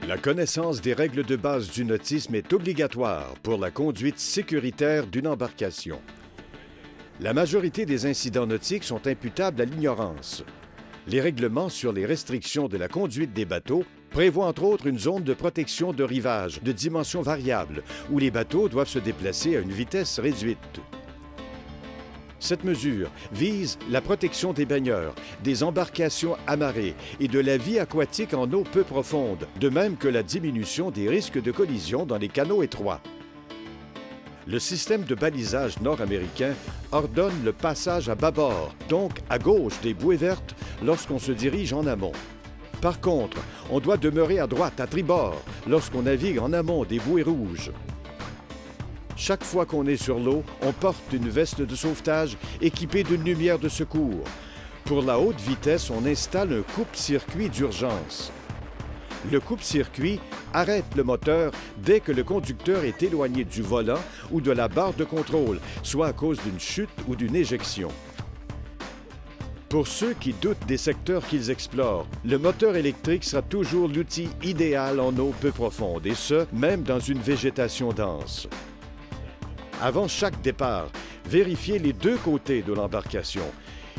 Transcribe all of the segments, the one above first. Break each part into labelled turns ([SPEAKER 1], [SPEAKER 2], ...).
[SPEAKER 1] La connaissance des règles de base du nautisme est obligatoire pour la conduite sécuritaire d'une embarcation. La majorité des incidents nautiques sont imputables à l'ignorance. Les règlements sur les restrictions de la conduite des bateaux prévoient entre autres une zone de protection de rivage de dimensions variables où les bateaux doivent se déplacer à une vitesse réduite. Cette mesure vise la protection des baigneurs, des embarcations amarrées et de la vie aquatique en eau peu profonde, de même que la diminution des risques de collision dans les canaux étroits. Le système de balisage nord-américain ordonne le passage à bâbord, donc à gauche des bouées vertes, lorsqu'on se dirige en amont. Par contre, on doit demeurer à droite, à tribord, lorsqu'on navigue en amont des bouées rouges. Chaque fois qu'on est sur l'eau, on porte une veste de sauvetage équipée d'une lumière de secours. Pour la haute vitesse, on installe un coupe-circuit d'urgence. Le coupe-circuit arrête le moteur dès que le conducteur est éloigné du volant ou de la barre de contrôle, soit à cause d'une chute ou d'une éjection. Pour ceux qui doutent des secteurs qu'ils explorent, le moteur électrique sera toujours l'outil idéal en eau peu profonde, et ce, même dans une végétation dense. Avant chaque départ, vérifiez les deux côtés de l'embarcation.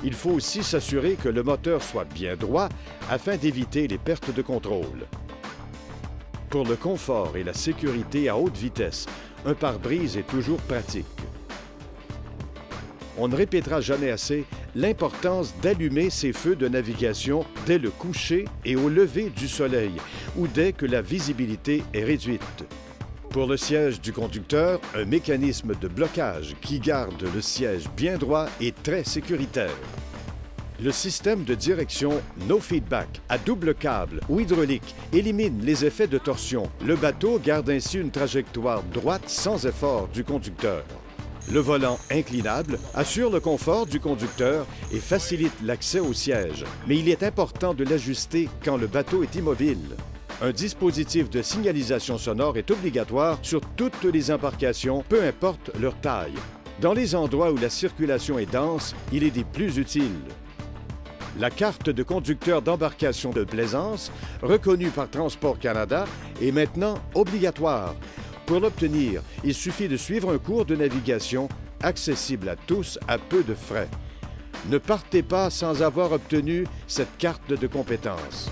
[SPEAKER 1] Il faut aussi s'assurer que le moteur soit bien droit afin d'éviter les pertes de contrôle. Pour le confort et la sécurité à haute vitesse, un pare-brise est toujours pratique. On ne répétera jamais assez l'importance d'allumer ses feux de navigation dès le coucher et au lever du soleil ou dès que la visibilité est réduite. Pour le siège du conducteur, un mécanisme de blocage qui garde le siège bien droit est très sécuritaire. Le système de direction No Feedback à double câble ou hydraulique élimine les effets de torsion. Le bateau garde ainsi une trajectoire droite sans effort du conducteur. Le volant inclinable assure le confort du conducteur et facilite l'accès au siège, mais il est important de l'ajuster quand le bateau est immobile. Un dispositif de signalisation sonore est obligatoire sur toutes les embarcations, peu importe leur taille. Dans les endroits où la circulation est dense, il est des plus utiles. La carte de conducteur d'embarcation de plaisance, reconnue par Transport Canada, est maintenant obligatoire. Pour l'obtenir, il suffit de suivre un cours de navigation accessible à tous à peu de frais. Ne partez pas sans avoir obtenu cette carte de compétence.